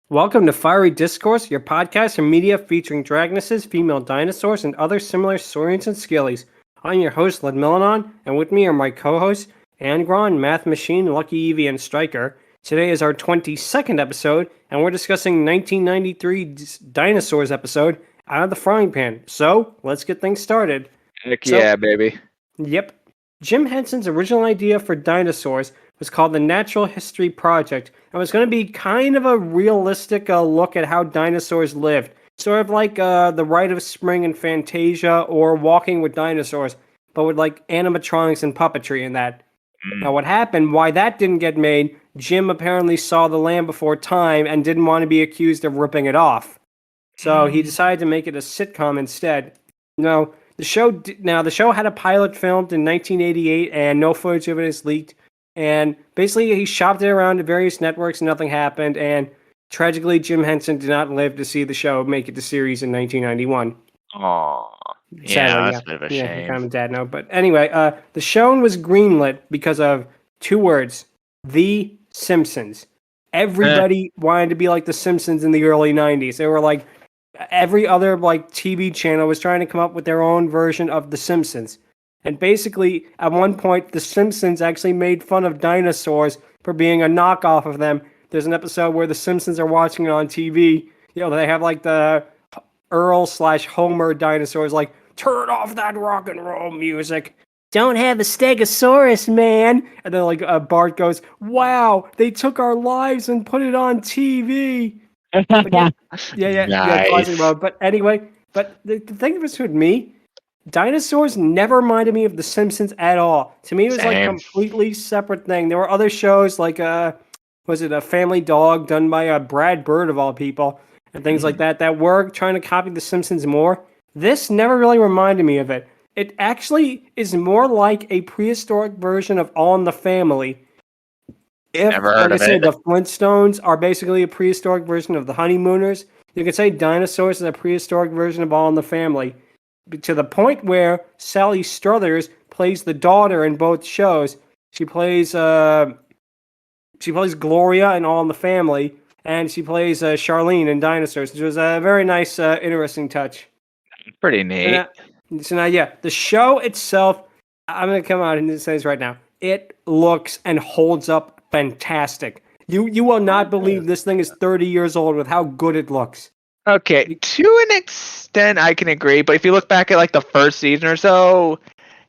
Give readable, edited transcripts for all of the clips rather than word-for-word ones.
Welcome to Fiery Discourse, your podcast and media featuring dragonesses, female dinosaurs, and other similar saurians and scalies. I'm your host, Ludmillanon, and with me are my co-hosts, Angron, Mathmachine, LuckyEevee, and Stryker. Today is our 22nd episode, and we're discussing 1993's Dinosaurs episode, Out of the Frying Pan. So, let's get things started. Yeah, baby. Yep. Jim Henson's original idea for Dinosaurs was called the Natural History Project, and was going to be kind of a realistic look at how dinosaurs lived. Sort of like The Rite of Spring and Fantasia, or Walking with Dinosaurs, but with like animatronics and puppetry in that. Now what happened, why that didn't get made, Jim apparently saw The Land Before Time and didn't want to be accused of ripping it off. So he decided to make it a sitcom instead. Now, the show had a pilot filmed in 1988, and no footage of it is leaked. And basically, he shopped it around to various networks, and nothing happened. And tragically, Jim Henson did not live to see the show make it to series in 1991. Aww. Sadly, That's a bit of a shame. kind of a dad note. But anyway, the show was greenlit because of two words: The Simpsons. Everybody wanted to be like The Simpsons in the early 90s. They were like, every other like TV channel was trying to come up with their own version of The Simpsons. And basically, at one point, The Simpsons actually made fun of dinosaurs for being a knockoff of them. There's an episode where The Simpsons are watching it on TV. You know, they have like the Earl/Homer dinosaurs like, turn off that rock and roll music. Don't have a Stegosaurus, man. And then like Bart goes, wow, they took our lives and put it on TV. Yeah, classic mode. But anyway, the thing was with me, dinosaurs never reminded me of The Simpsons at all. To me, it was like a completely separate thing. There were other shows like, was it A Family Dog done by Brad Bird of all people, and things like that were trying to copy The Simpsons more. This never really reminded me of it. It actually is more like a prehistoric version of All in the Family. The Flintstones are basically a prehistoric version of the Honeymooners, you could say Dinosaurs is a prehistoric version of All in the Family. To the point where Sally Struthers plays the daughter in both shows. She plays Gloria in All in the Family, and she plays Charlene in Dinosaurs, which was a very nice, interesting touch. Pretty neat. So now, the show itself, I'm going to come out and say this right now. It looks and holds up fantastic. You will not believe this thing is 30 years old with how good it looks. Okay, to an extent, I can agree. But if you look back at like the first season or so,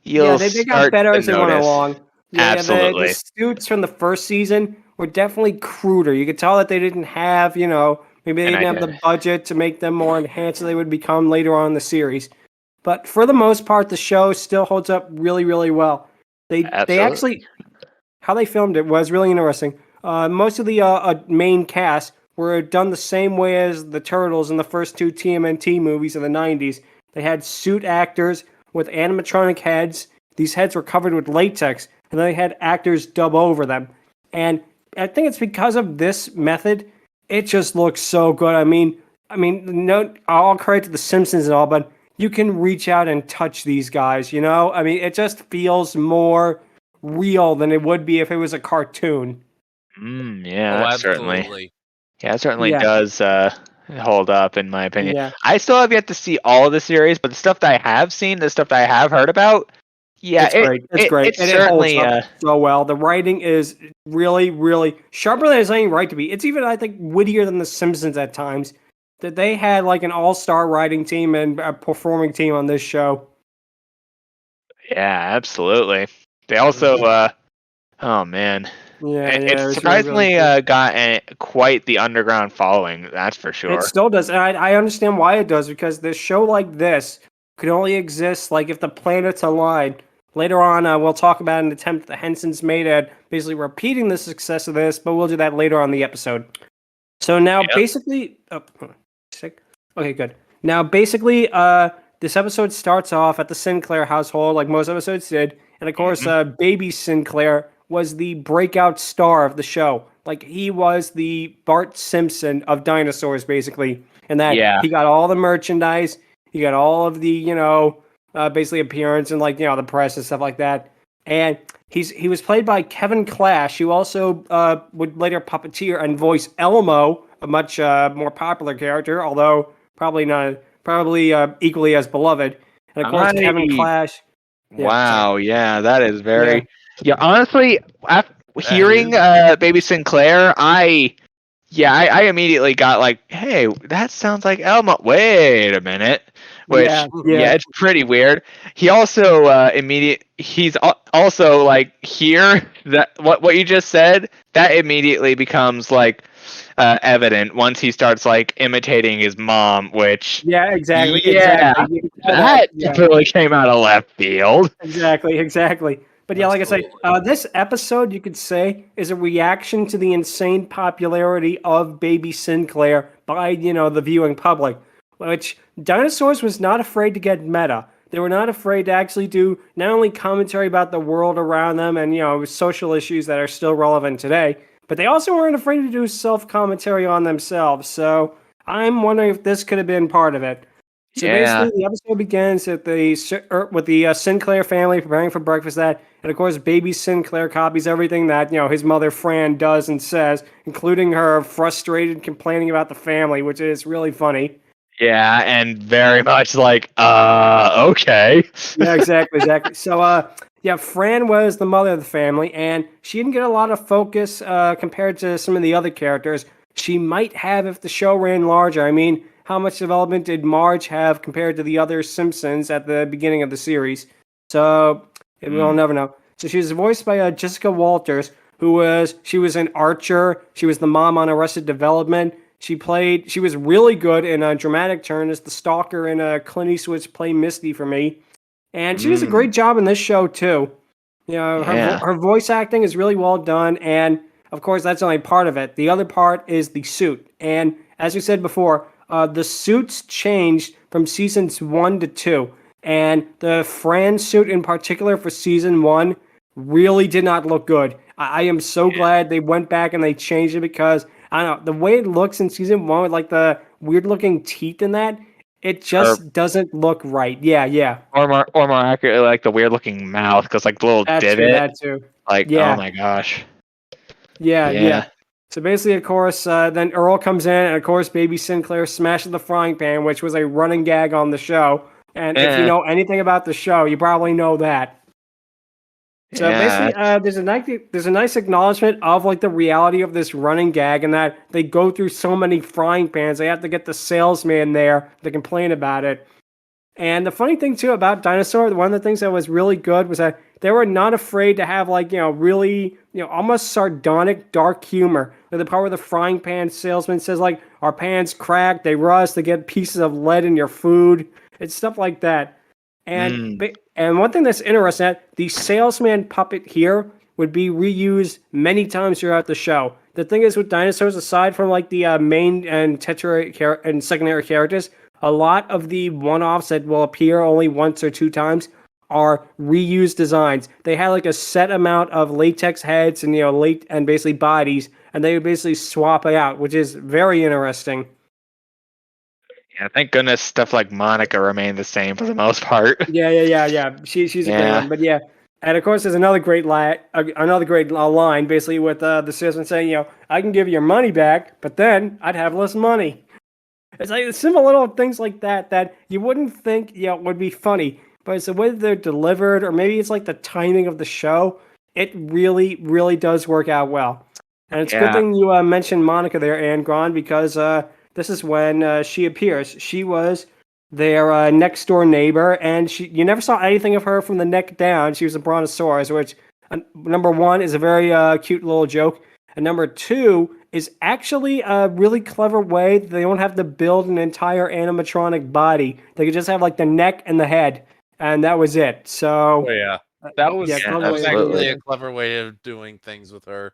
they got better as they went along. Absolutely. The suits from the first season were definitely cruder. You could tell that they didn't have, maybe they didn't have the budget to make them more enhanced as they would become later on in the series. But for the most part, the show still holds up really, really well. They actually, how they filmed it was really interesting. Most of the main cast were done the same way as the Turtles in the first two TMNT movies in the 90s. They had suit actors with animatronic heads. These heads were covered with latex, and then they had actors dub over them. And I think it's because of this method, it just looks so good. I mean, no, all credit to The Simpsons and all, but you can reach out and touch these guys, I mean, it just feels more real than it would be if it was a cartoon. Certainly. Yeah, it certainly does hold up, in my opinion. Yeah. I still have yet to see all of the series, but the stuff that I have seen, the stuff that I have heard about, it's great. It's certainly it holds up so well. The writing is really, really sharper than it's any right to be. It's even, I think, wittier than The Simpsons at times. That they had like an all-star writing team and a performing team on this show. Yeah, absolutely. They also, oh man. It surprisingly really got quite the underground following, that's for sure. It still does, and I understand why it does, because this show like this could only exist like if the planets aligned. Later on, we'll talk about an attempt the Hensons made at basically repeating the success of this, but we'll do that later on in the episode. So now, basically... Oh, sick? Okay, good. Now, basically, this episode starts off at the Sinclair household, like most episodes did, and of course, baby Sinclair was the breakout star of the show. Like, he was the Bart Simpson of Dinosaurs, basically. And that he got all the merchandise, he got all of the, basically appearance and, the press and stuff like that. And he was played by Kevin Clash, who also would later puppeteer and voice Elmo a much more popular character, although probably equally as beloved. And of course, Kevin Clash. Yeah, sorry. Wow, yeah, that is Yeah. very. Yeah, honestly, after hearing Baby Sinclair, I immediately got like, hey, that sounds like Elmo. Wait a minute. Which, Yeah. it's pretty weird. He also he's also like here that what you just said, that immediately becomes like evident once he starts like imitating his mom, which Yeah, exactly. yeah, You can tell that yeah. definitely came out of left field. Exactly. But yeah, like I say, this episode you could say is a reaction to the insane popularity of Baby Sinclair by the viewing public. Which Dinosaurs was not afraid to get meta. They were not afraid to actually do not only commentary about the world around them and social issues that are still relevant today, but they also weren't afraid to do self-commentary on themselves. So I'm wondering if this could have been part of it. So basically, the episode begins with the Sinclair family preparing for breakfast. And of course, Baby Sinclair copies everything that his mother Fran does and says, including her frustrated complaining about the family, which is really funny. Yeah, and very much like, okay. Yeah, exactly. So, Fran was the mother of the family, and she didn't get a lot of focus compared to some of the other characters. She might have if the show ran larger. I mean, how much development did Marge have compared to the other Simpsons at the beginning of the series? So, we'll never know. So she was voiced by Jessica Walters, she was an Archer. She was the mom on Arrested Development. She was really good in a dramatic turn as the stalker in Clint Eastwood's Play Misty for me. And she does a great job in this show, too. Her voice acting is really well done, and of course, that's only part of it. The other part is the suit. And as we said before, the suits changed from seasons 1 to 2. And the Fran suit in particular for season 1 really did not look good. I am so glad they went back and they changed it because, I don't know, the way it looks in season 1 with like the weird looking teeth in that, it just doesn't look right. Yeah. Or more accurately, like the weird looking mouth, because like the little divot. That too. Like, Yeah. oh my gosh. Yeah. So basically, of course, then Earl comes in, and of course, Baby Sinclair smashes the frying pan, which was a running gag on the show. And if you know anything about the show, you probably know that. So basically, there's a nice acknowledgement of like the reality of this running gag, and that they go through so many frying pans, they have to get the salesman there to complain about it. And the funny thing too about Dinosaur, one of the things that was really good was that they were not afraid to have like really almost sardonic dark humor. Like the part where the frying pan salesman says like, "Our pans crack, they rust, they get pieces of lead in your food." It's stuff like that. And one thing that's interesting, the salesman puppet here would be reused many times throughout the show. The thing is with Dinosaurs, aside from like the main and and secondary characters, a lot of the one-offs that will appear only once or two times are reused designs. They had like a set amount of latex heads and and basically bodies, and they would basically swap it out, which is very interesting. Yeah, thank goodness stuff like Monica remained the same for the most part. Yeah. She's a great one, but yeah. And of course, there's another great line, basically with the salesman saying, "I can give you your money back, but then I'd have less money." It's like simple little things like that you wouldn't think would be funny, but it's the way that they're delivered, or maybe it's like the timing of the show. It really, really does work out well. And it's a good thing you mentioned Monica there, Angron, because this is when she appears. She was their next door neighbor, and you never saw anything of her from the neck down. She was a brontosaurus, which number one is a very cute little joke, and number two is actually a really clever way that they don't have to build an entire animatronic body. They could just have like the neck and the head, and that was it. So that was absolutely a clever way of doing things with her.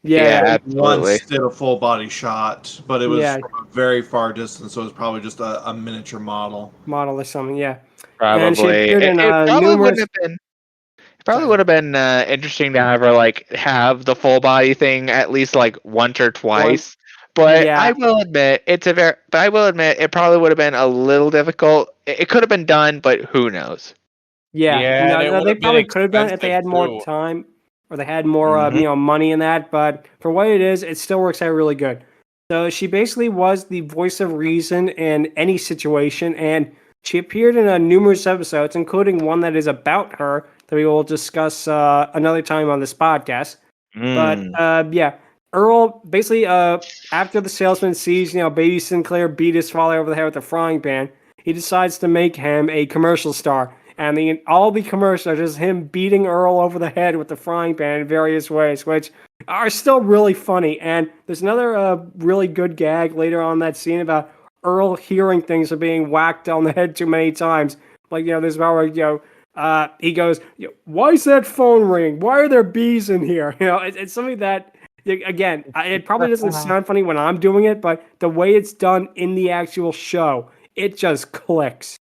Yeah, absolutely. Once did a full body shot, but it was from a very far distance, so it was probably just a miniature model or something. Yeah, probably. It probably would have been interesting to have her like have the full body thing at least like once or twice. But I will admit it probably would have been a little difficult. It could have been done, but who knows? Yeah, no, they probably could have done it if they had more time or they had more money in that. But for what it is, it still works out really good. So she basically was the voice of reason in any situation, and she appeared in numerous episodes, including one that is about her that we will discuss another time on this podcast. But yeah, Earl basically after the salesman sees baby Sinclair beat his father over the head with a frying pan, he decides to make him a commercial star. And all the commercials are just him beating Earl over the head with the frying pan in various ways, which are still really funny. And there's another really good gag later on in that scene about Earl hearing things are being whacked on the head too many times. Like, there's about where, he goes, why is that phone ringing? Why are there bees in here? It's something that, again, it probably doesn't sound funny when I'm doing it, but the way it's done in the actual show, it just clicks.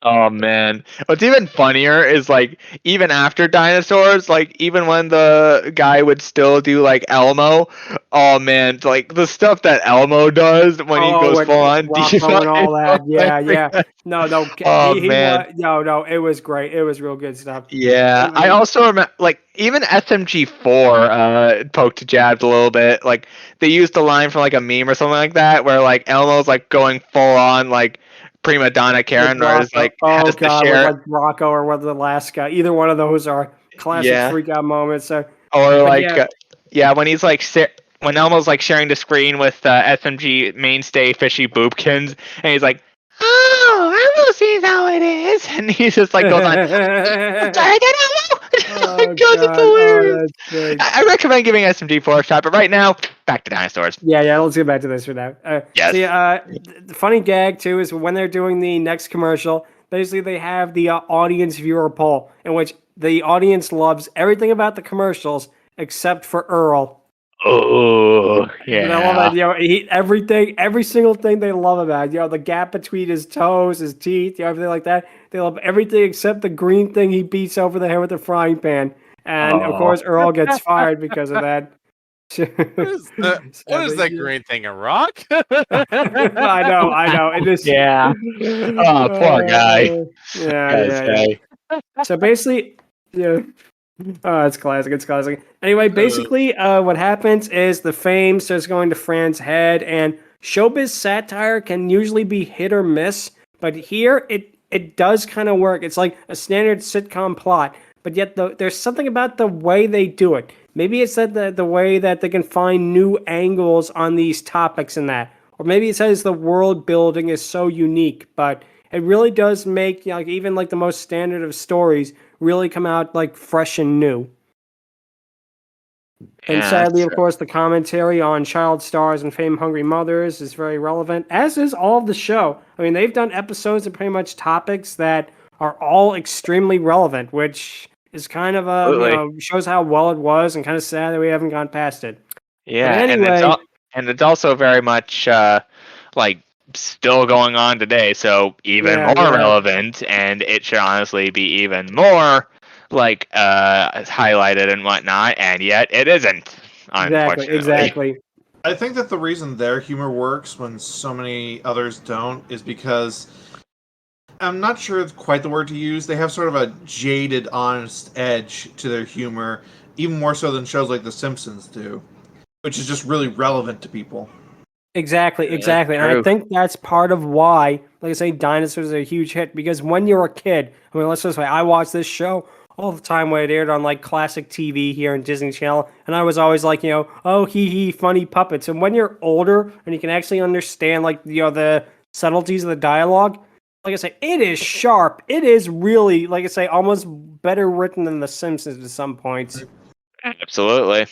Oh man, what's even funnier is like even after Dinosaurs, like even when the guy would still do like Elmo, oh man, like the stuff that Elmo does when he goes full on Rocco and all that, yeah. No, Oh, he man. no, it was great. It was real good stuff. Yeah, I also remember like even SMG4 poked jabbed a little bit. Like they used a line from like a meme or something like that, where like Elmo's like going full on like prima donna Karen, or is like has to share, like Rocco or whether the last guy. Either one of those are classic freak out moments. So, or like yeah. when he's like when Elmo's like sharing the screen with SMG mainstay Fishy Boopkins, and he's like, "Oh, Elmo sees how it is," and he's just like goes on. It's hilarious. I recommend giving SMG4 a shot, but right now, back to Dinosaurs. Yeah, let's get back to this for now. Yes. The funny gag, too, is when they're doing the next commercial, basically they have the audience viewer poll, in which the audience loves everything about the commercials except for Earl. Oh, yeah. And I love that, every single thing they love about it, the gap between his toes, his teeth, everything like that. They love everything except the green thing he beats over the head with a frying pan. And, of course, Earl gets fired because of that. What is that green thing, a rock? I know. It is. Yeah. Oh, poor guy. Yeah. So basically, it's classic. Anyway, basically, what happens is the fame starts going to Fran's head, and showbiz satire can usually be hit or miss, but here it does kind of work. It's like a standard sitcom plot, but yet there's something about the way they do it. Maybe it's that the way that they can find new angles on these topics and that, or maybe it says the world building is so unique, but it really does make even like the most standard of stories really come out like fresh and new. And sadly, of course, the commentary on child stars and fame-hungry mothers is very relevant, as is all of the show. I mean, they've done episodes of pretty much topics that are all extremely relevant, which is kind of shows how well it was, and kind of sad that we haven't gone past it. Yeah, but anyway, and it's also very much like still going on today, so even more relevant, and it should honestly be even more like highlighted and whatnot, and yet it isn't. Unfortunately. Exactly. I think that the reason their humor works when so many others don't is because I'm not sure it's quite the word to use. They have sort of a jaded, honest edge to their humor, even more so than shows like The Simpsons do, which is just really relevant to people. Exactly. And I think that's part of why, like I say, Dinosaurs is a huge hit, because when you're a kid, I mean, let's just say I watched this show all the time when it aired on like classic TV here in Disney Channel, and I was always like, oh, funny puppets. And when you're older and you can actually understand like the subtleties of the dialogue, like I say, it is sharp. It is really, like I say, almost better written than The Simpsons at some points. Absolutely.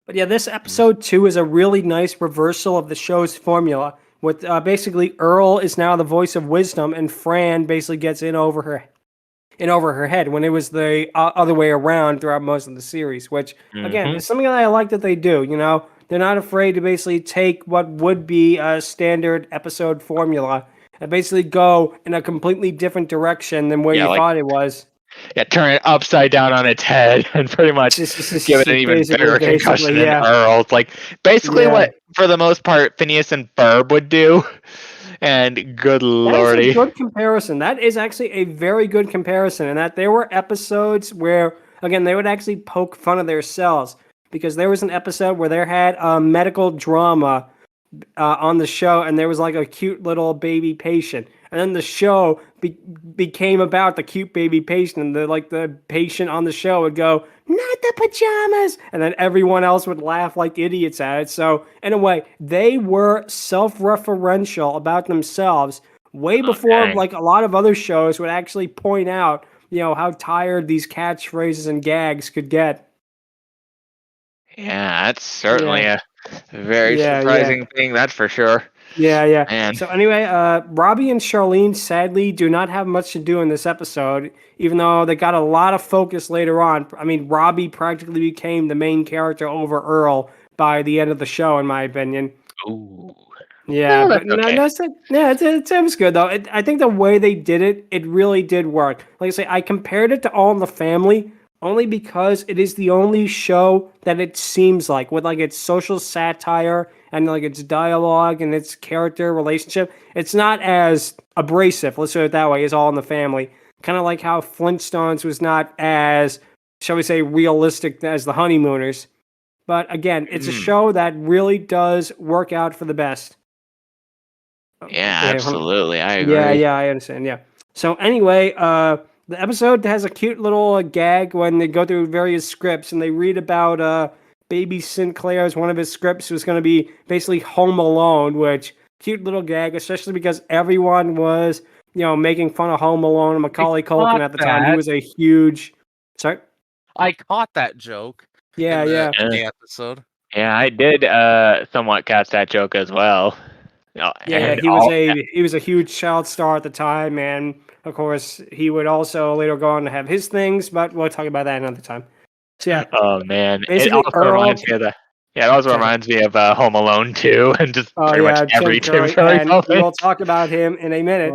But yeah, this episode 2 is a really nice reversal of the show's formula, with basically Earl is now the voice of wisdom, and Fran basically gets in over her head, when it was the other way around throughout most of the series, which, again, is something that I like that they do, They're not afraid to basically take what would be a standard episode formula and basically go in a completely different direction than where you thought it was. Yeah, turn it upside down on its head and pretty much give it an even bigger concussion than Earl. Like, basically what, for the most part, Phineas and Ferb would do. And good lordy. That's a good comparison. That is actually a very good comparison, in that there were episodes where, again, they would actually poke fun of themselves. because there was an episode where they had a medical drama on the show, and there was like a cute little baby patient, and then the show became about the cute baby patient, and the patient on the show would go, "Not the pajamas," and then everyone else would laugh like idiots at it. So in a way, they were self-referential about themselves way before like a lot of other shows would actually point out, how tired these catchphrases and gags could get. Yeah, that's certainly a very surprising thing, that's for sure. Yeah. Man. So anyway, Robbie and Charlene sadly do not have much to do in this episode, even though they got a lot of focus later on. I mean, Robbie practically became the main character over Earl by the end of the show, in my opinion. Ooh. Yeah, Well, but that's okay. it was good though. I think the way they did it, it really did work. Like I say, I compared it to All in the Family only because it is the only show that it seems like, with like its social satire and like its dialogue and its character relationship, it's not as abrasive, let's say it that way, as All in the Family. Kind of like how Flintstones was not as, shall we say, realistic as the Honeymooners. But again, it's a show that really does work out for the best. Yeah, absolutely. I agree. Yeah, I understand. Yeah. So anyway, the episode has a cute little gag when they go through various scripts and they read about Baby Sinclair's, one of his scripts was going to be basically Home Alone, which cute little gag, especially because everyone was, making fun of Home Alone and Macaulay Culkin at the time. He was a huge. Sorry. I caught that joke. Yeah. In the episode. Yeah, I did somewhat catch that joke as well. Yeah, he was a huge child star at the time, and of course he would also later go on to have his things, but we'll talk about that another time. So yeah. Oh man, basically, it also reminds me of it also reminds me of Home Alone 2, and just pretty much every Tim Curry and we'll talk about him in a minute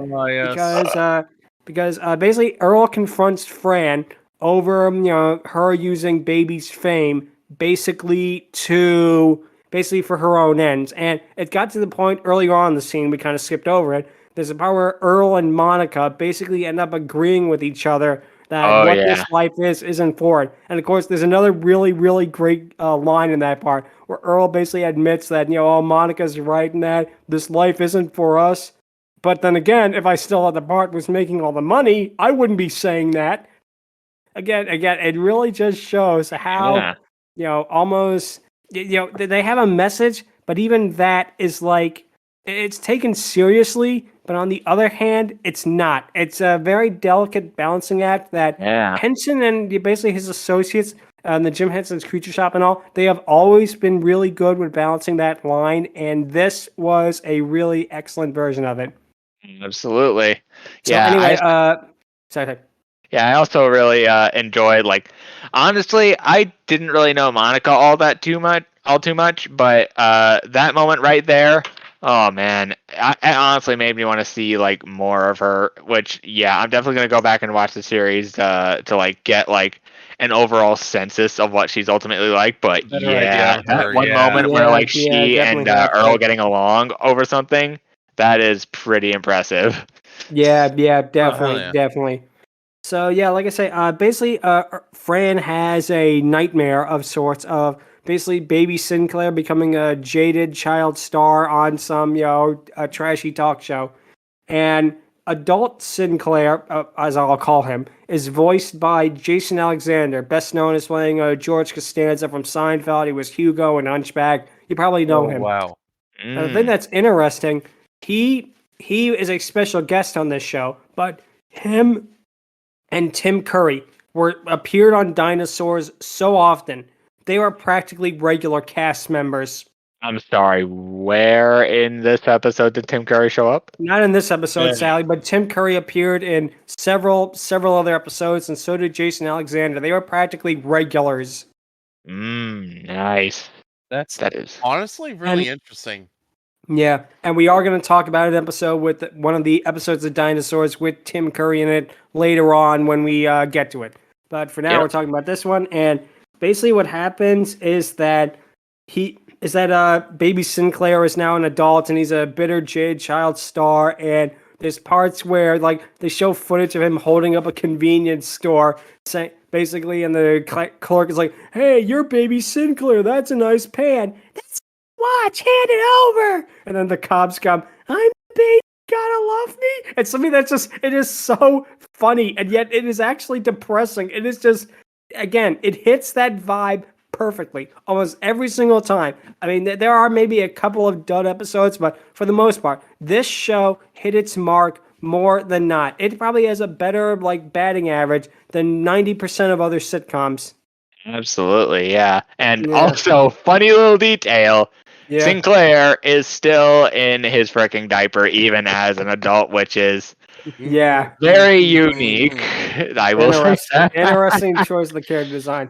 because basically Earl confronts Fran over her using Baby's fame basically for her own ends. And it got to the point earlier on in the scene, we kind of skipped over it. There's a part where Earl and Monica basically end up agreeing with each other that this life isn't for it. And of course, there's another really, really great line in that part where Earl basically admits that, Monica's right in that this life isn't for us. But then again, if I still had the part was making all the money, I wouldn't be saying that. Again, it really just shows how, almost... they have a message, but even that is like, it's taken seriously, but on the other hand, it's not. It's a very delicate balancing act that Henson and basically his associates, the Jim Henson's Creature Shop and all, they have always been really good with balancing that line, and this was a really excellent version of it. Absolutely. So anyway, sorry. Yeah, I also really enjoyed, honestly, I didn't really know Monica all too much, but that moment right there, oh man, it honestly made me want to see more of her. Which, I'm definitely gonna go back and watch the series to get an overall census of what she's ultimately like. But that one moment where she and Earl getting along over something, that is pretty impressive. Yeah, definitely. So like I say, basically, Fran has a nightmare of sorts of basically Baby Sinclair becoming a jaded child star on some a trashy talk show, and adult Sinclair, as I'll call him, is voiced by Jason Alexander, best known as playing George Costanza from Seinfeld. He was Hugo and Hunchback. You probably know him. Wow. The thing that's interesting, he is a special guest on this show, but him and Tim Curry appeared on Dinosaurs so often, they were practically regular cast members. I'm sorry, where in this episode did Tim Curry show up? Not in this episode, Sally, but Tim Curry appeared in several other episodes, and so did Jason Alexander. They were practically regulars. Nice. That is honestly really interesting. Yeah, and we are going to talk about an episode with one of the episodes of Dinosaurs with Tim Curry in it later on when we get to it. But for now, we're talking about this one, and basically what happens is that Baby Sinclair is now an adult, and he's a bitter jaded child star, and there's parts where they show footage of him holding up a convenience store, basically, and the clerk is like, "Hey, you're Baby Sinclair. That's a nice pan. That's watch. Hand it over." And then the cops come. "I'm baby. Gotta love me." It's something that's just, it is so funny, and yet it is actually depressing. It is just, again, it hits that vibe perfectly almost every single time. I mean, there are maybe a couple of dud episodes, but for the most part, this show hit its mark more than not. It probably has a better batting average than 90% of other sitcoms. Absolutely, yeah. And Yeah. also, funny little detail. Yeah. Sinclair is still in his freaking diaper even as an adult, which is Yeah. very unique. I will say that. Interesting choice of the character design.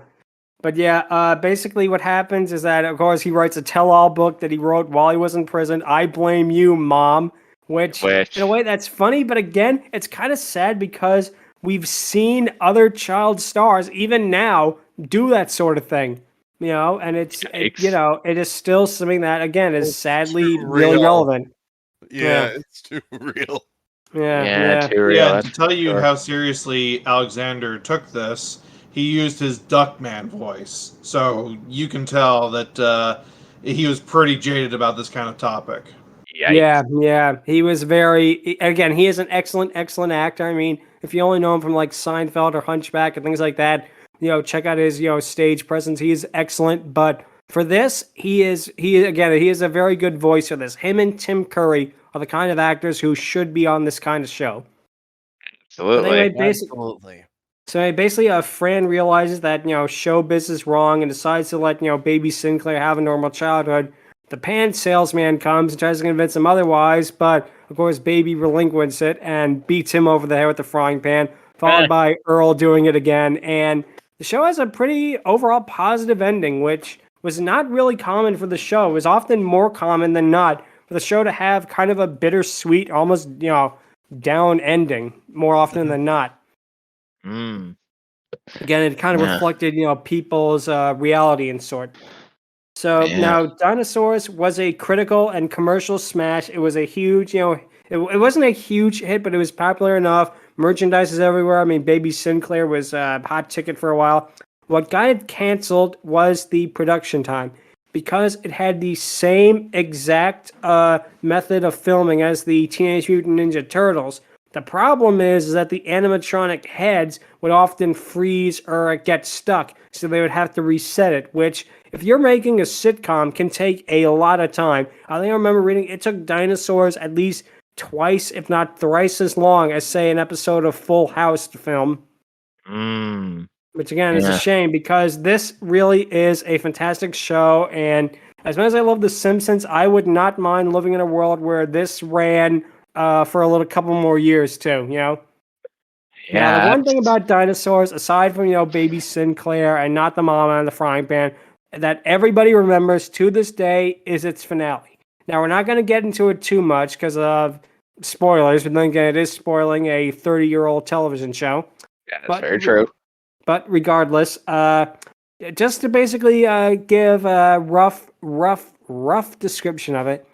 But yeah, basically what happens is that, of course, he writes a tell-all book that he wrote while he was in prison. I Blame You, Mom, which in a way that's funny, but again, it's kind of sad because we've seen other child stars, even now, do that sort of thing. And it is still something that, again, is sadly really relevant. Yeah, it's too real. Yeah. Too real. Yeah, and to tell you how seriously Alexander took this, he used his Duckman voice. So you can tell that he was pretty jaded about this kind of topic. Yikes. Yeah. He was again, he is an excellent actor. I mean, if you only know him from Seinfeld or Hunchback and things like that, check out his, stage presence. He is excellent. But for this, he is a very good voice for this. Him and Tim Curry are the kind of actors who should be on this kind of show. Absolutely. Absolutely. So basically, Fran realizes that, showbiz is wrong and decides to let, Baby Sinclair have a normal childhood. The pan salesman comes and tries to convince him otherwise, but of course, Baby relinquishes it and beats him over the head with the frying pan, followed by Earl doing it again. And the show has a pretty overall positive ending, which was not really common for the show. It was often more common than not for the show to have kind of a bittersweet, almost, down ending more often than not. Again, it kind of reflected, people's reality and sort. So now Dinosaurs was a critical and commercial smash. It was a huge, it wasn't a huge hit, but it was popular enough. Merchandise is everywhere. I mean, Baby Sinclair was a hot ticket for a while. What got it canceled was the production time, because it had the same exact method of filming as the Teenage Mutant Ninja Turtles. The problem is that the animatronic heads would often freeze or get stuck, so they would have to reset it, which, if you're making a sitcom, can take a lot of time. I think I remember reading it took Dinosaurs at least twice, if not thrice as long as, say, an episode of Full House to film. Which, again, is a shame, because this really is a fantastic show, and as much as I love The Simpsons, I would not mind living in a world where this ran for a couple more years too, Now, the one thing about Dinosaurs, aside from, Baby Sinclair and not the mama and the frying pan, that everybody remembers to this day is its finale. Now, we're not going to get into it too much because of spoilers, but then again, it is spoiling a 30-year-old television show. Yeah, that's very true. But regardless, just to basically give a rough description of it,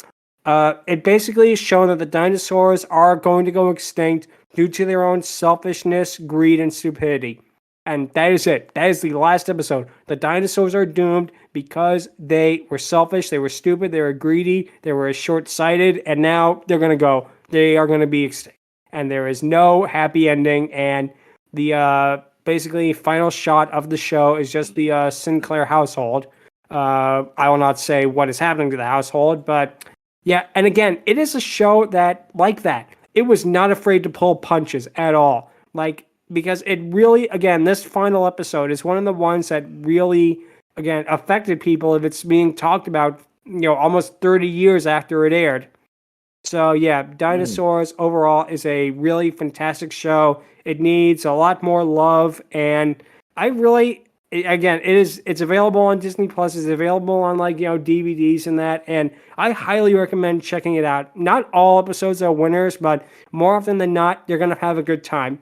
it basically is shown that the dinosaurs are going to go extinct due to their own selfishness, greed, and stupidity. And that is it. That is the last episode. The dinosaurs are doomed because they were selfish, they were stupid, they were greedy, they were short-sighted, and now they're going to go. They are going to be extinct. And there is no happy ending, and the basically final shot of the show is just the Sinclair household. I will not say what is happening to the household, but yeah, and again, it is a show that, like that, it was not afraid to pull punches at all. Because it really, again, this final episode is one of the ones that really, again, affected people if it's being talked about, almost 30 years after it aired. So yeah, Dinosaurs overall is a really fantastic show. It needs a lot more love, and it's available on Disney Plus. It's available on DVDs and that, and I highly recommend checking it out. Not all episodes are winners, but more often than not, you're gonna have a good time.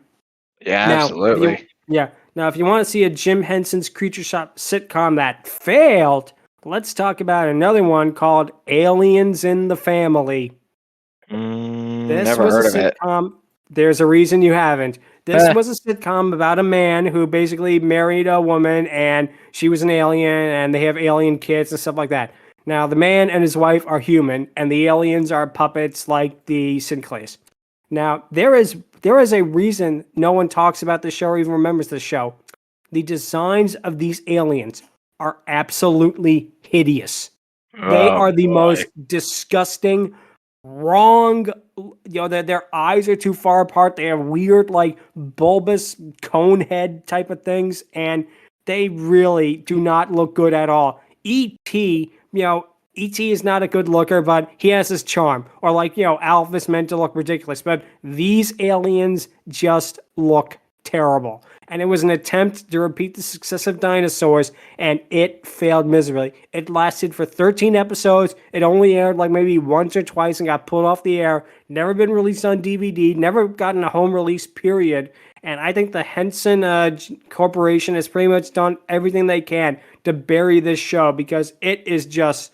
Yeah, absolutely. Now, if you want to see a Jim Henson's Creature Shop sitcom that failed, let's talk about another one called Aliens in the Family. This never was heard a of it. sitcom. There's a reason you haven't. This was a sitcom about a man who basically married a woman, and she was an alien, and they have alien kids and stuff like that. Now, the man and his wife are human, and the aliens are puppets like the Sinclairs. Now, there is a reason no one talks about this show or even remembers this show. The designs of these aliens are absolutely hideous. They are the most disgusting, wrong. Their eyes are too far apart. They have weird, like bulbous cone head type of things, and they really do not look good at all. E.T., E.T. is not a good looker, but he has his charm. Or Alf is meant to look ridiculous, but these aliens just look terrible. And it was an attempt to repeat the success of Dinosaurs, and it failed miserably. It lasted for 13 episodes. It only aired maybe once or twice and got pulled off the air. Never been released on DVD. Never gotten a home release, period. And I think the Henson Corporation has pretty much done everything they can to bury this show because it is just...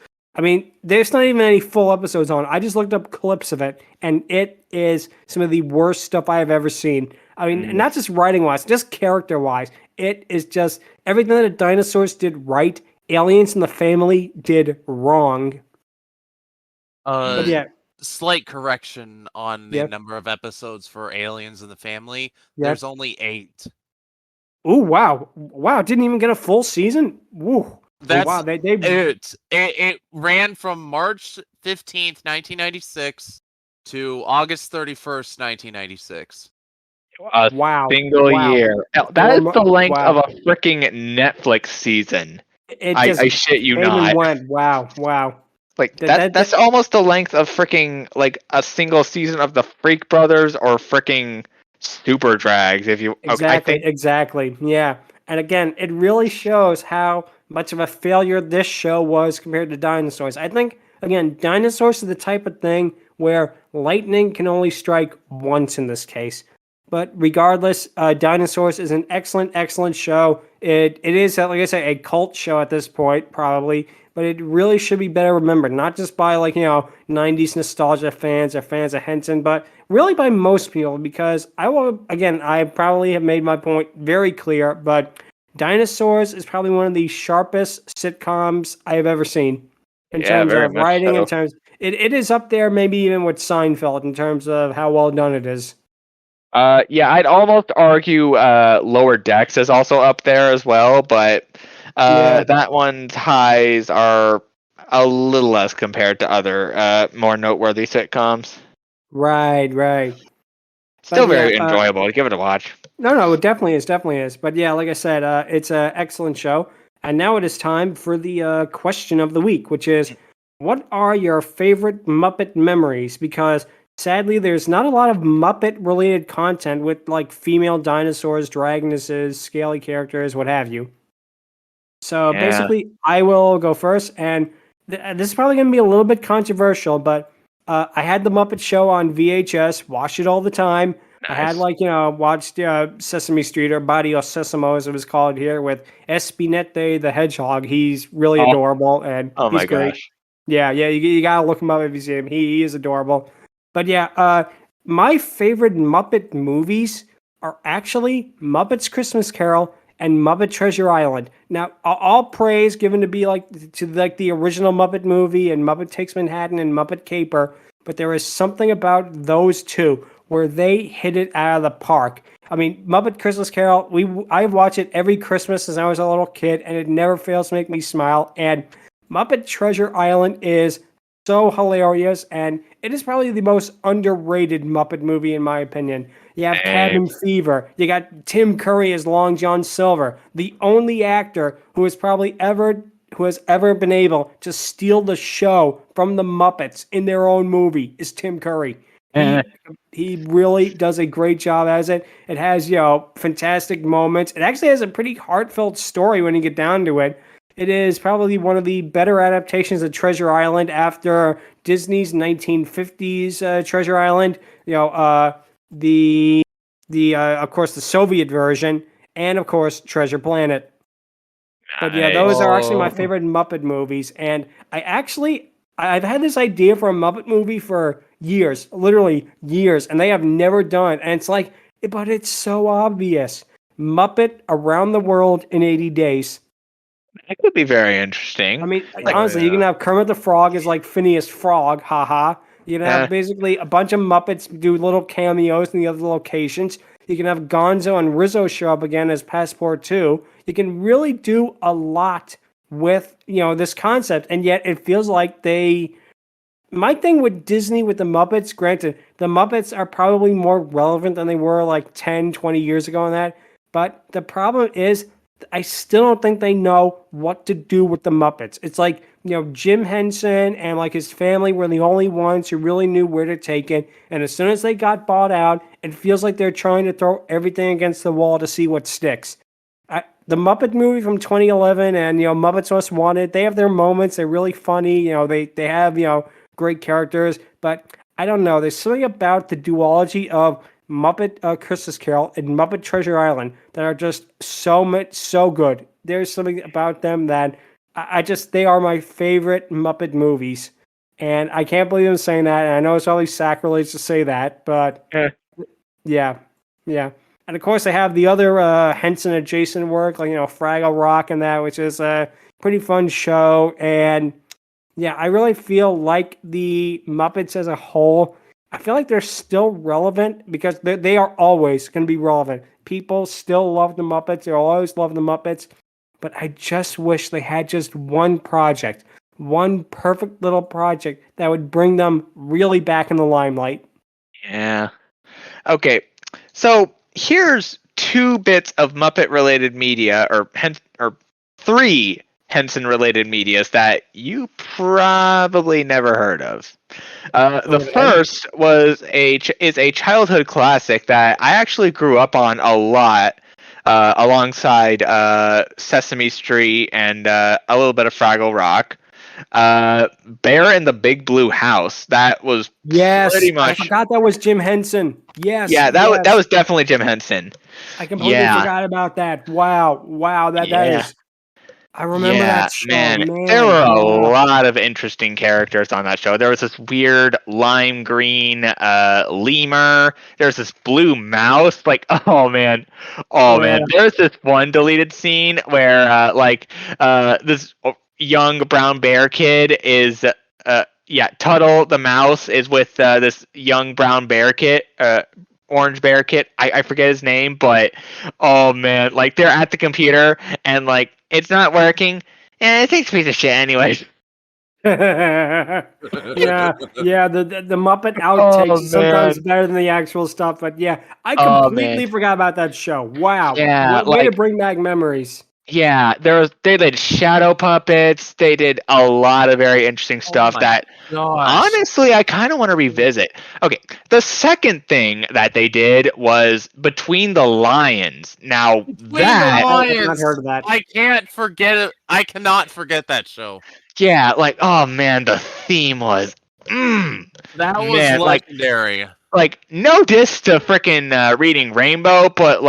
there's not even any full episodes on it. I just looked up clips of it, and it is some of the worst stuff I have ever seen. Not just writing-wise, just character-wise. It is just everything that the Dinosaurs did right, Aliens in the Family did wrong. But yeah. Slight correction on the number of episodes for Aliens in the Family. There's only 8. Oh, wow. Wow, didn't even get a full season? Woo. Wow, it ran from March 15th, 1996 to August 31st, 1996. Single year. That is the length of a freaking Netflix season. I shit you not. Wow. That's almost the length of freaking a single season of the Freak Brothers or freaking Super Drags. If you exactly, yeah. And again, it really shows how much of a failure this show was compared to Dinosaurs. I think, again, Dinosaurs is the type of thing where lightning can only strike once in this case. But regardless, Dinosaurs is an excellent, excellent show. It is, like I say, a cult show at this point, probably. But it really should be better remembered, not just by 90s nostalgia fans or fans of Henson, but really by most people, because I probably have made my point very clear, but Dinosaurs is probably one of the sharpest sitcoms I have ever seen. In terms of writing, it is up there maybe even with Seinfeld in terms of how well done it is. I'd almost argue Lower Decks is also up there as well, but that one's highs are a little less compared to other more noteworthy sitcoms. Right. Still very enjoyable. Give it a watch. No, it definitely is. But yeah, like I said, it's an excellent show. And now it is time for the question of the week, which is, what are your favorite Muppet memories? Because sadly, there's not a lot of Muppet-related content with female dinosaurs, dragonesses, scaly characters, what have you. So basically, I will go first, and this is probably going to be a little bit controversial, but I had the Muppet Show on VHS, watched it all the time. Nice. I had watched Sesame Street, or Barrio Sesamo as it was called here, with Espinete the Hedgehog. He's really adorable, and he's great. Gosh. Yeah, you gotta look him up if you see him. He is adorable. But yeah, my favorite Muppet movies are actually Muppets Christmas Carol and Muppet Treasure Island. Now, all praise given to be to the original Muppet movie and Muppet Takes Manhattan and Muppet Caper, but there is something about those two where they hit it out of the park. Muppet Christmas Carol, I watch it every Christmas since I was a little kid, and it never fails to make me smile. And Muppet Treasure Island is so hilarious, and it is probably the most underrated Muppet movie in my opinion. You have Cabin Fever. You got Tim Curry as Long John Silver, the only actor who has ever been able to steal the show from the Muppets in their own movie is Tim Curry. He really does a great job as it. It has fantastic moments. It actually has a pretty heartfelt story when you get down to it. It is probably one of the better adaptations of Treasure Island after Disney's 1950s Treasure Island. Of course the Soviet version, and of course Treasure Planet. But yeah, those are actually my favorite Muppet movies, and I've had this idea for a Muppet movie for years, literally years, and they have never done. And it's but it's so obvious. Muppet Around the World in 80 Days. That could be very interesting. I mean, Like, honestly, you can have Kermit the Frog as like Phineas Frog, haha. You can have basically a bunch of Muppets do little cameos in the other locations. You can have Gonzo and Rizzo show up again as Passport 2. You can really do a lot with, this concept, and yet it feels like my thing with Disney with the Muppets, granted, the Muppets are probably more relevant than they were like 10, 20 years ago on that, but the problem is I still don't think they know what to do with the Muppets. It's like, Jim Henson and like his family were the only ones who really knew where to take it. And as soon as they got bought out, it feels like they're trying to throw everything against the wall to see what sticks. The Muppet movie from 2011 and, Muppets Most Wanted, they have their moments. They're really funny. They have, great characters. But I don't know. There's something about the duology of Muppet Christmas Carol and Muppet Treasure Island that are just so good. There's something about them that they are my favorite Muppet movies. And I can't believe I'm saying that. And I know it's probably sacrilege to say that, but yeah. And of course, I have the other Henson adjacent work, like, Fraggle Rock and that, which is a pretty fun show. And yeah, I really feel like the Muppets as a whole, I feel like they're still relevant because they are always going to be relevant. People still love the Muppets. They'll always love the Muppets. But I just wish they had just one project, one perfect little project that would bring them really back in the limelight. Yeah. Okay. So here's 2 bits of Muppet-related media, or 3 Henson-related medias that you probably never heard of. The first is a childhood classic that I actually grew up on a lot, alongside Sesame Street and a little bit of Fraggle Rock. Bear in the Big Blue House. That was pretty much. I forgot that was Jim Henson. Yes. Yeah, that was definitely Jim Henson. I completely forgot about that. Wow. That is. I remember that show. Man, there were a lot of interesting characters on that show. There was this weird lime green lemur. There's this blue mouse. Like, man. There's this one deleted scene where this young brown bear kid is Tuttle the mouse is with this young brown bear kid, orange bear kid. I forget his name, but like they're at the computer and like it's not working, and it takes a piece of shit anyways. yeah. The Muppet outtakes sometimes better than the actual stuff, but yeah, I completely forgot about that show. Wow. Yeah, way to bring back memories. Yeah, they did shadow puppets. They did a lot of very interesting stuff that honestly I kind of want to revisit. Okay, the second thing that they did was Between the Lions. Now I've not heard of that. I can't forget it. I cannot forget that show. Yeah, the theme was that was legendary. Like no diss to frickin' Reading Rainbow, but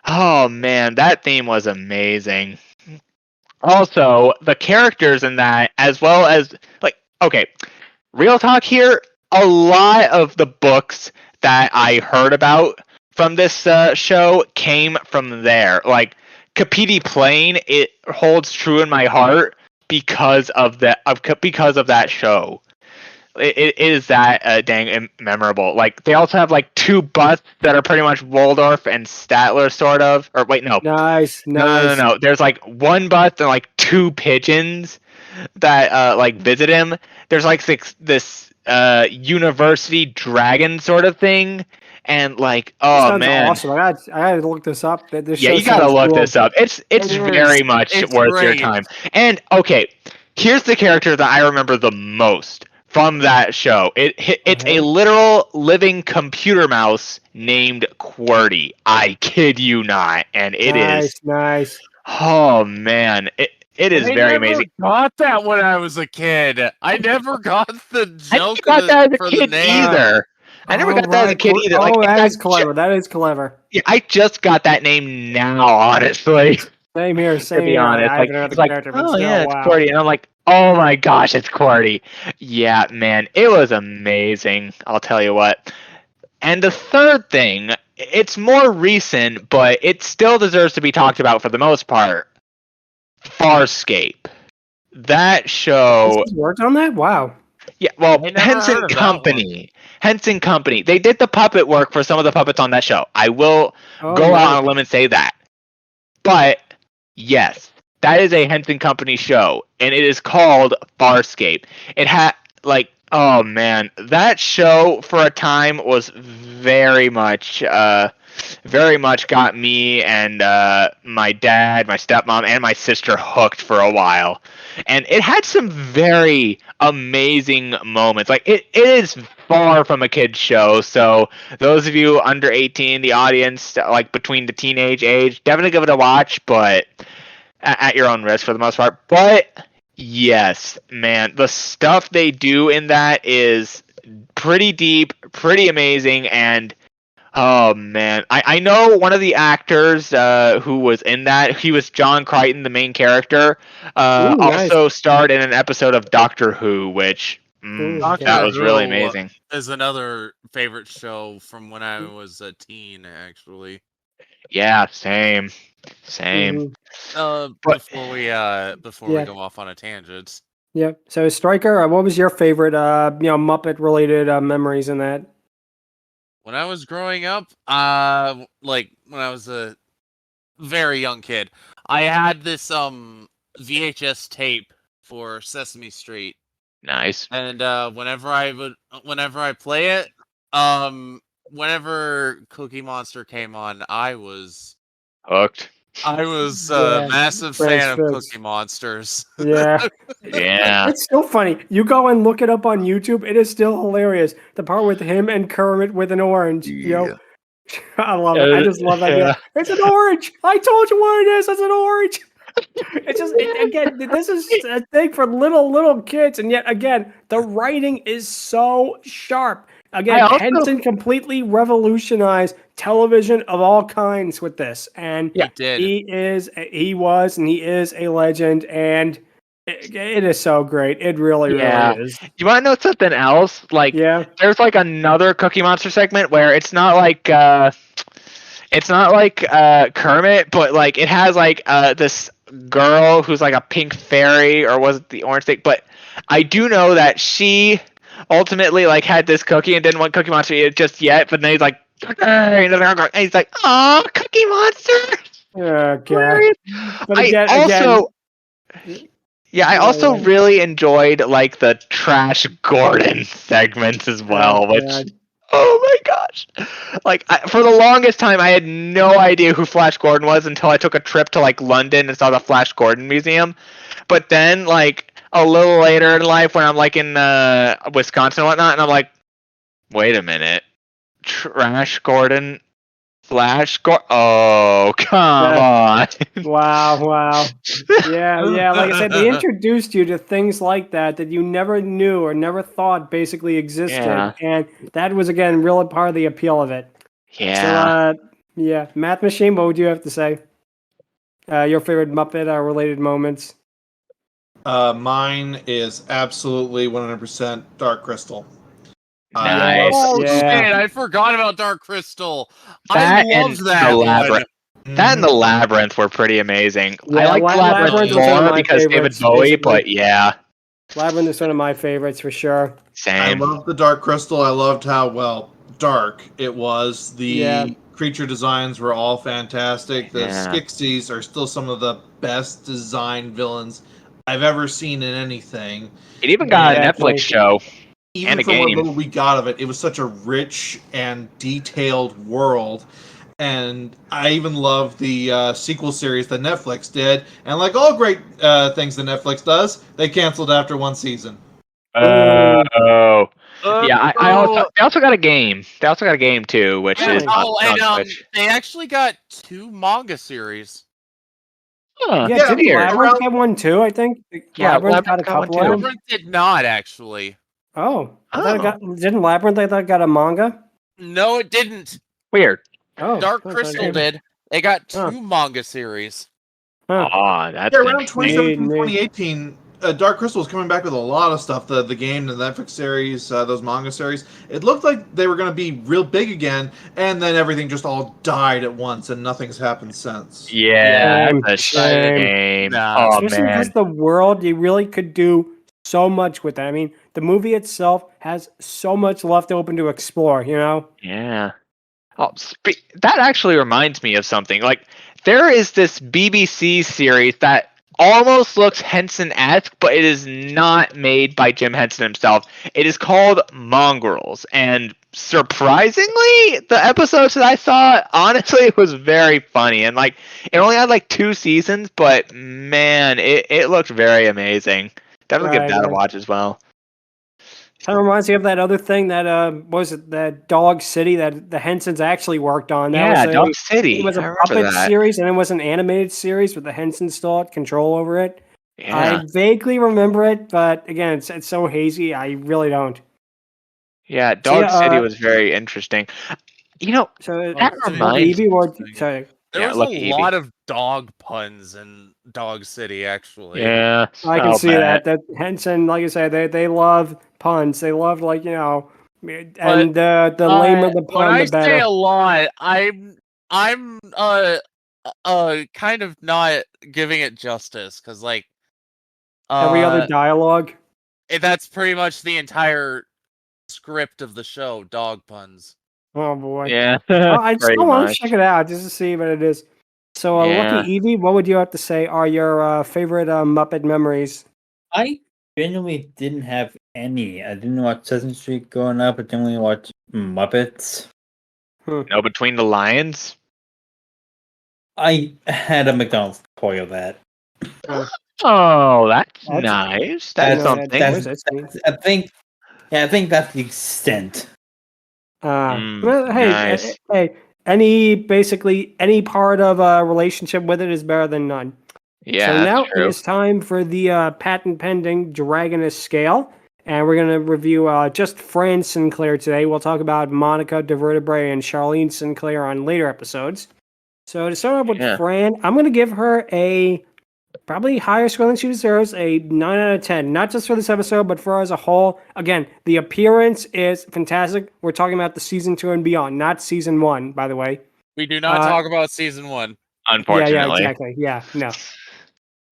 that theme was amazing. Also, the characters in that, as well as real talk here, a lot of the books that I heard about from this show came from there. Like Kapiti Plain, it holds true in my heart because of that show. It is that dang memorable. Like they also have 2 busts that are pretty much Waldorf and Statler sort of. Or wait, no. Nice. No. There's 1 bust and 2 pigeons that visit him. There's this university dragon sort of thing, and man, awesome. I gotta look this up. You gotta look this up. It's very much worth your time. And okay, here's the character that I remember the most from that show. It's a literal living computer mouse named QWERTY. I kid you not. And it is nice. Oh man, it is very amazing. I got that when I was a kid. I never got the joke. I never got that as a kid either. I never got that as a kid either. That is clever. That is clever. Yeah, I just got that name now, honestly. Same here. To be honest, it's QWERTY, and I'm like, oh my gosh, it's QWERTY. Yeah, man, it was amazing. I'll tell you what. And the third thing, it's more recent, but it still deserves to be talked about for the most part. Farscape. That show. This worked on that? Wow. Yeah, well, I never Henson heard of that Company. Henson Company. They did the puppet work for some of the puppets on that show. I will go out on a limb and say that. But yes, that is a Henson Company show, and it is called Farscape. It had oh man, that show for a time was very much got me and my dad, my stepmom, and my sister hooked for a while. And it had some very amazing moments. Like it is far from a kid's show, so those of you under 18, the audience, like between the teenage age, definitely give it a watch, but at your own risk for the most part. But yes, man, the stuff they do in that is pretty deep, pretty amazing, and oh man, I know one of the actors who was in that. He was John Crichton, the main character. Also starred in an episode of Doctor Who, which that was really amazing. Is another favorite show from when I was a teen, actually. Yeah, same. Before we go off on a tangent. Yeah. So Stryker, what was your favorite Muppet related memories in that? When I was growing up, like when I was a very young kid, I had this VHS tape for Sesame Street. Nice. And whenever I play it, whenever Cookie Monster came on, I was hooked. I was a massive fan of Cookie Monsters. Yeah. Yeah. It's still funny. You go and look it up on YouTube. It is still hilarious. The part with him and Kermit with an orange. Yeah. I love it. I just love that. Yeah. It's an orange. I told you what it is. It's an orange. It's just, again, this is a thing for little kids. And yet, again, the writing is so sharp. Again, Henson completely revolutionized television of all kinds with this, and he was a legend, and it is so great. It really is. You want to know something else? There's another Cookie Monster segment where it's not like Kermit, but it has this girl who's like a pink fairy, or was it the orange thing? But I do know that she ultimately had this cookie and didn't want Cookie Monster to eat it just yet, but then he's like, and he's like, oh, Cookie Monster. Oh god. But I also really enjoyed the Trash Gordon segments as well, oh my gosh. For the longest time I had no idea who Flash Gordon was until I took a trip to London and saw the Flash Gordon Museum. But then a little later in life when I'm in Wisconsin and whatnot, and I'm like, wait a minute. Trash Gordon? Flash Gordon? Oh, come on. Wow. Yeah. Like I said, they introduced you to things like that you never knew or never thought basically existed. Yeah. And that was, again, really part of the appeal of it. Yeah. So, Mathmachine, what would you have to say? Your favorite Muppet related moments? Mine is absolutely 100% Dark Crystal. Nice. Man, I forgot about Dark Crystal. I loved that one. That and the Labyrinth were pretty amazing. Yeah, I like Labyrinth more because David Bowie, but yeah. Labyrinth is one of my favorites for sure. Same. I loved the Dark Crystal. I loved how, dark it was. The creature designs were all fantastic. The Skeksis are still some of the best designed villains I've ever seen in anything. It even got a Netflix show. Even and a from game. what little we got of it, it was such a rich and detailed world. And I even love the sequel series that Netflix did. And like all great things that Netflix does, they canceled after one season. I also got a game. They also got a game too, which is they actually got 2 manga series. Didn't Labyrinth get one too, I think? Labyrinth got a couple of them. Labyrinth did not, actually. Oh. Didn't Labyrinth, I thought, got a manga? No, it didn't. Weird. Oh, Dark Crystal did. They got 2 manga series. Oh, that's around 2017, 2018, Dark Crystal is coming back with a lot of stuff. The game, the Netflix series, those manga series. It looked like they were going to be real big again, and then everything just all died at once, and nothing's happened since. Yeah, Shame, that's a shame. shame. Nah. Oh Especially because man. the world, you really could do so much with it. I mean, the movie itself has so much left open to explore, you know? Yeah. Oh, that actually reminds me of something. Like, there is this BBC series that almost looks Henson-esque, but it is not made by Jim Henson himself. It is called Mongrels, and surprisingly, the episodes that I saw, honestly, it was very funny. And like, it only had like 2 seasons, but man, it looked very amazing. Definitely give that a Right. watch as well. Kind of reminds me of that other thing that what was it, that Dog City that the Hensons actually worked on. That Yeah, was Dog it City. was I a remember puppet that. series and it was an animated series with the Hensons still had control over it. Yeah. I vaguely remember it, but again, it's so hazy. I really don't. Yeah, So Dog yeah, City was very interesting. You know, so that to be reminds Evie, what? interesting. Sorry, There Yeah, was a LuckyEevee. lot of dog puns in Dog City, actually. Yeah, I can I'll see bet. that. That Henson, like I said, they love puns. They love But and the lamer the when pun, I the say better. a lot, I'm kind of not giving it justice because like Every other dialogue. that's pretty much the entire script of the show, dog puns. Oh boy. Yeah, Well, I pretty still want to much. check it out just to see what it is. So, Lucky Yeah. Evie, what would you have to say are your favorite Muppet memories? I genuinely didn't have any. I didn't watch Sesame Street growing up. I generally watched Muppets. No, Between the Lions. I had a McDonald's toy of that. Oh, that's That's- nice. I That's know that something. voice, that's neat. I think that's the extent. Well, hey, Nice. hey, basically any part of a relationship with it is better than none. Yeah, So that's now true. it is time for the patent pending Dragoness Scale. And we're going to review just Fran Sinclair today. We'll talk about Monica DeVertebrae and Charlene Sinclair on later episodes. So to start off with Yeah. Fran, I'm going to give her a probably higher score than she deserves, a 9 out of 10. Not just for this episode, but for her as a whole. Again, the appearance is fantastic. We're talking about the season 2 and beyond, not season 1, by the way. We do not talk about season 1. Unfortunately. Yeah, exactly. Yeah, no.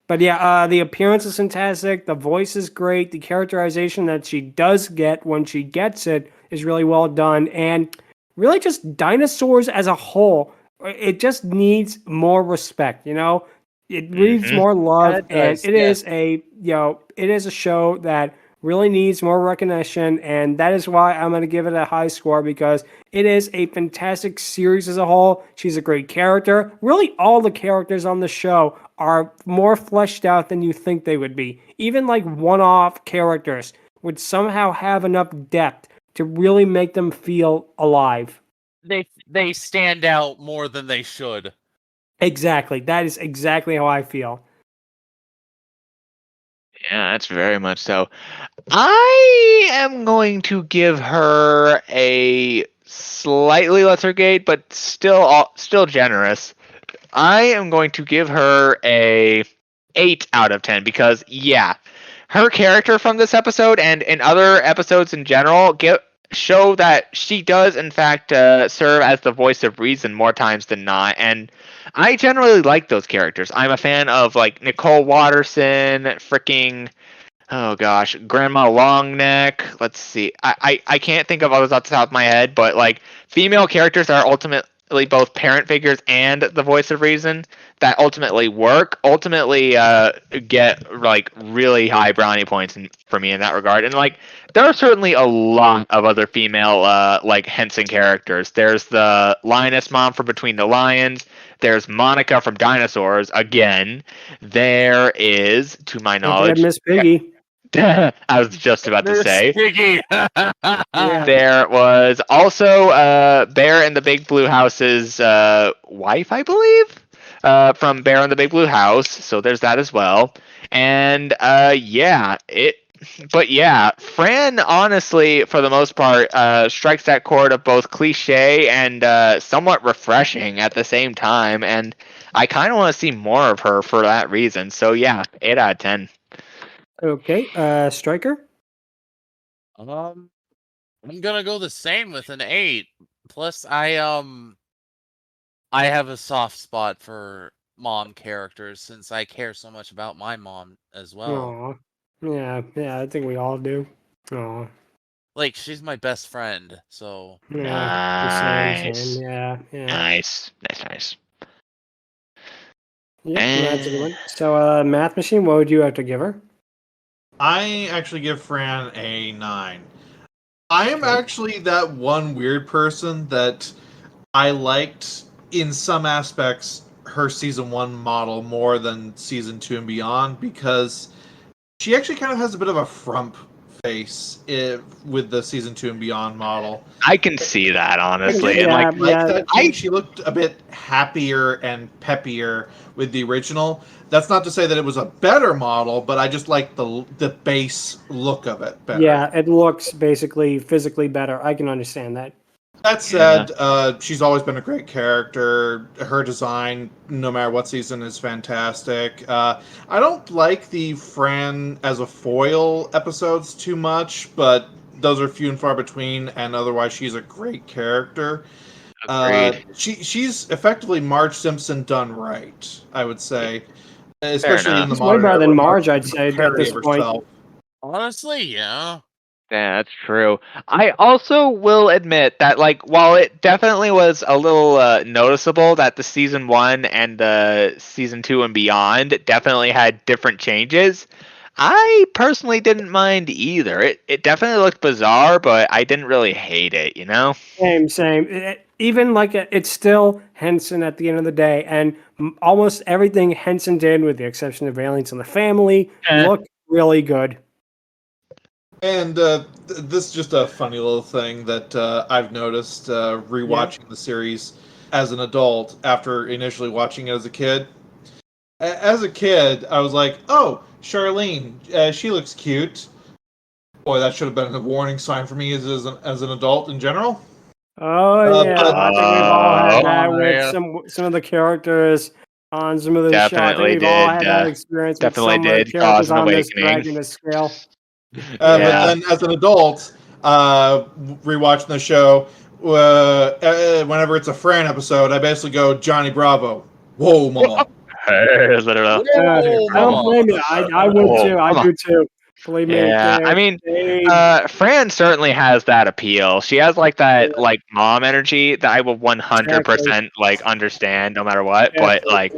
But yeah, the appearance is fantastic. The voice is great. The characterization that she does get when she gets it is really well done. And really just Dinosaurs as a whole, it just needs more respect, you know? It needs Mhm. more love. It And does, it is it is a show that really needs more recognition. And that is why I'm going to give it a high score because it is a fantastic series as a whole. She's a great character. Really, all the characters on the show are more fleshed out than you think they would be. Even like one-off characters would somehow have enough depth to really make them feel alive. They stand out more than they should. Exactly. That is exactly how I feel. Yeah, that's very much so. I am going to give her a slightly lesser grade, but still generous. I am going to give her a 8 out of 10 because yeah, her character from this episode and in other episodes in general show that she does in fact serve as the voice of reason more times than not, and I generally like those characters. I'm a fan of like Nicole Watterson, freaking oh gosh, Grandma Longneck. Let's see. I can't think of others off the top of my head, but like female characters that are ultimately both parent figures and the voice of reason that ultimately work, ultimately get like really high brownie points for me in that regard. And like there are certainly a lot of other female like Henson characters. There's the Lioness Mom from Between the Lions. There's Monica from Dinosaurs again. There is, to my Don't forget knowledge, Miss Piggy. I was just about to say. Piggy. Yeah. There was also Bear in the Big Blue House's wife, I believe, from Bear in the Big Blue House. So there's that as well. And But yeah, Fran, honestly, for the most part, strikes that chord of both cliche and somewhat refreshing at the same time. And I kind of want to see more of her for that reason. So yeah, 8 out of 10. Okay, Stryker. I'm gonna go the same with an 8. Plus, I have a soft spot for mom characters since I care so much about my mom as well. Aw. Yeah, I think we all do. Aw. Like, she's my best friend, so Yeah, same. Yeah. Nice. Yep, that's a good one. So, Mathmachine, what would you have to give her? I actually give Fran a 9. I am actually that one weird person that I liked, in some aspects, her season 1 model more than season 2 and beyond, because she actually kind of has a bit of a frump face with the season 2 and beyond model. I can see that, honestly. Yeah, And like, yeah. She looked a bit happier and peppier with the original. That's not to say that it was a better model, but I just like the base look of it better. Yeah, it looks basically physically better. I can understand that. That said, she's always been a great character. Her design, no matter what season, is fantastic. I don't like the Fran as a foil episodes too much, but those are few and far between, and otherwise she's a great character. agreed. She's effectively Marge Simpson done right, I would say. Especially in the It's way modern better era than where Marge, I'd is a say, at parody this of point. herself. honestly, yeah. Yeah, that's true. I also will admit that, like, while it definitely was a little noticeable that the season 1 and the season 2 and beyond definitely had different changes, I personally didn't mind either. It definitely looked bizarre, but I didn't really hate it, you know? Same. Even like it's still Henson at the end of the day, and almost everything Henson did, with the exception of Aliens and the Family, looked really good. And this is just a funny little thing that I've noticed rewatching the series as an adult after initially watching it as a kid. As a kid, I was like, "Oh, Charlene, she looks cute." Boy, that should have been a warning sign for me as an adult in general. Oh yeah, but- I think we've all had that with yeah. some of the characters on some of the show. I think Definitely we've all did, had that experience with definitely some of the did. characters Cause an on this awakening. Dragoness Scale. But Yeah. then, as an adult, rewatching the show, whenever it's a Fran episode, I basically go, "Johnny Bravo, whoa, mama." Literally. I don't blame you. I would too. I do too. Believe me. Yeah, I mean, Fran certainly has that appeal. She has like that like mom energy that I will 100% like understand no matter what. But like,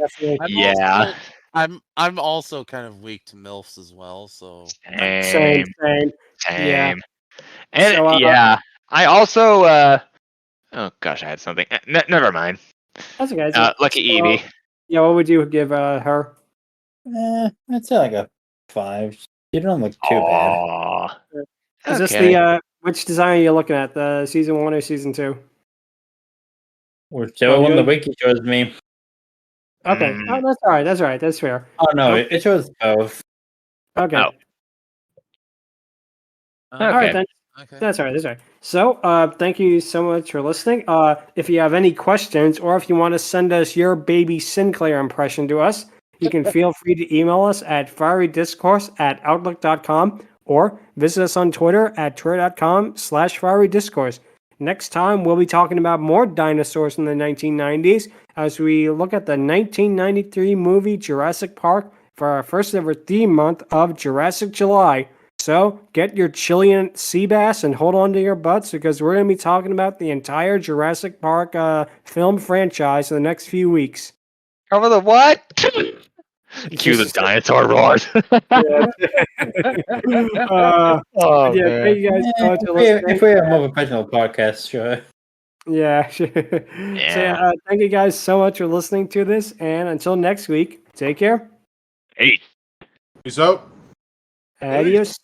yeah, I'm also kind of weak to MILFs as well, so Same. same. Yeah. And So, yeah, I also oh gosh, I had something. Never mind. That's okay. LuckyEevee. Yeah, what would you give her? I'd say like a 5. You don't look too bad. Aw. Is this Okay. the which design are you looking at? The season 1 or season 2? Whichever one the wiki shows me. Okay. Oh, that's all right. That's all right. That's fair. Oh no, Okay. it shows both. Okay. Oh. All right Okay. then. okay. That's all right. That's all right. So, thank you so much for listening. If you have any questions or if you want to send us your baby Sinclair impression to us, you can feel free to email us at fierydiscourse@outlook.com or visit us on Twitter at twitter.com/fierydiscourse. Next time, we'll be talking about more dinosaurs in the 1990s as we look at the 1993 movie Jurassic Park for our first ever theme month of Jurassic July. So get your Chilean sea bass and hold on to your butts because we're going to be talking about the entire Jurassic Park film franchise in the next few weeks. Cover the what? Cue the dinosaur roars. Oh, Yeah, man. thank you guys so much for If listening. we have a more professional podcast, sure. Yeah. So thank you guys so much for listening to this, and until next week, take care. Hey. Peace out. Adios.